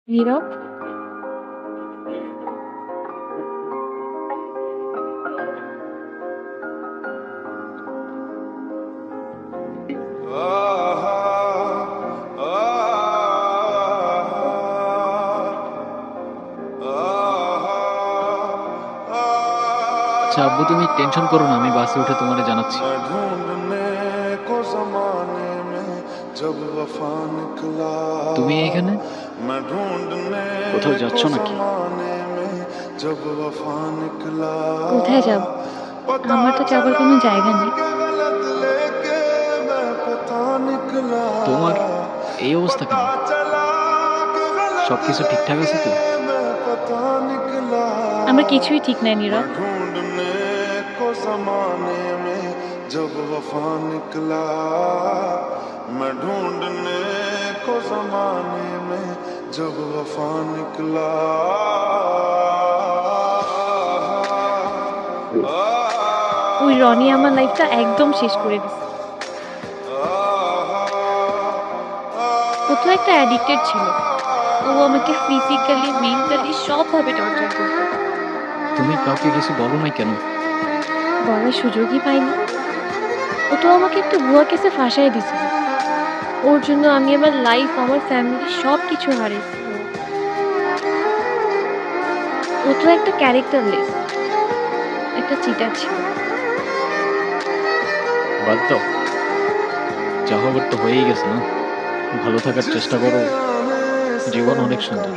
নীরব, আচ্ছা আব্বু, তুমি টেনশন করো না, আমি বাসে উঠে তোমারে জানাচ্ছি। मैं ढूंढने को जमाने में जब वफा निकला। তুমি এখানে मैं ढूंढने কোথাও को যাচ্ছ নাকি? जमाने में जब वफा निकला। কোথায় যাব? पता আমার তো যাবার चला কোনো জায়গা নেই। कि गलत लेके मैं पता निकला। তোমার এই অবস্থা पता কেন? चला कि गलत সবকিছু ঠিকঠাক আছে তো? लेके मैं पता निकला। আমার কিছুই ঠিক নাই मैं নীরব। ढूंढने को जमाने में जब वफा निकला। मैं ढूंढने को जमाने में जब वफा निकला। ওই রনি আমার লাইফটা একদম শেষ করে দিছে। ও তো একটা অ্যাডিক্টেড ছিল। ও আমাকে ফিজিক্যালি, মেন্টালি সবভাবে টর্চার করতো। তুমি কাউকে কিছু বলো নাই কেন? বলার সুযোগই পাইনি। ও তো আমাকে একটা ভুয়া কেসে ফাঁসায় দিছিল। ওর জন্য আমি আমার লাইফ, আমার ফ্যামিলি সবকিছু হারিয়েছি। ও তো একটা ক্যারেক্টারলেস, একটা চিটার ছিল। বাদ দাও, যা হবার তো হয়েই গেছে না। ভালো থাকার চেষ্টা করো, জীবন অনেক সুন্দর।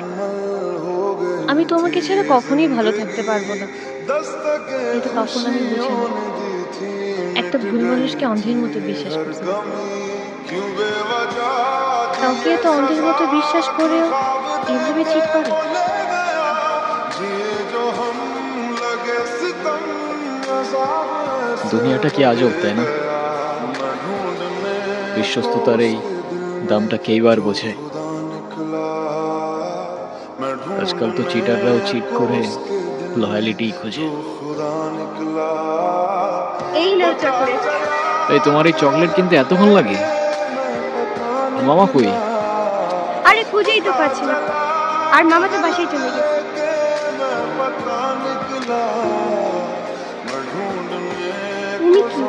আমি তোমাকে ছাড়া কখনোই ভালো থাকতে পারবো না। এটা তখন আমি বুঝিনি। একটা ভুল মানুষকে অন্ধের মতো বিশ্বাস করছি। কাউকে এত অন্ধের মতো বিশ্বাস করেও এভাবে চিট করে। দুনিয়াটা কি আজব, তাই না? বিশ্বস্ততার এই দামটা কেইবার বোঝে। আজকাল তো চিটাররাও চিট করে লয়ালিটি খুঁজে। এই নাও চকলেট। এই তোমার এই চকলেট কিনতে এতক্ষণ লাগে? আর মামা কই? আরে খুঁজেই তো পাচ্ছি না। আর মামা তো বাসায় চলে গেছে। তুমি কি?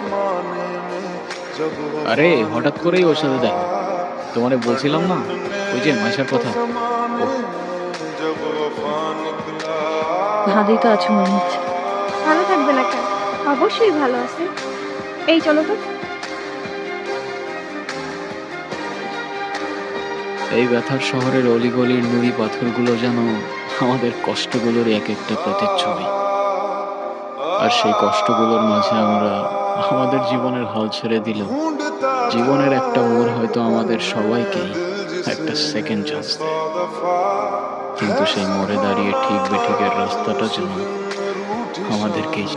আরে হঠাৎ করেই ওর সাথে দেখা। তোমারে বলছিলাম না, ওই যে মাইশার কথা। ও ভালোই তো আছো মনে হচ্ছে। ভালো থাকবে না কেন? অবশ্যই ভালো আছে। এই চলো তো। এই ব্যথার শহরের অলিগলির নুড়ি পাথরগুলো যেন আমাদের কষ্টগুলোর এক একটা প্রতিচ্ছবি। আর সেই কষ্টগুলোর মাঝে আমরা আমাদের জীবনের হাল ছেড়ে দিলেও জীবনের একটা মোড় হয়তো আমাদের সবাইকেই একটা সেকেন্ড চান্স দেয়। কিন্তু সেই মোড়ে দাঁড়িয়ে ঠিক বেঠিকের রাস্তাটা যেন আমাদেরকেই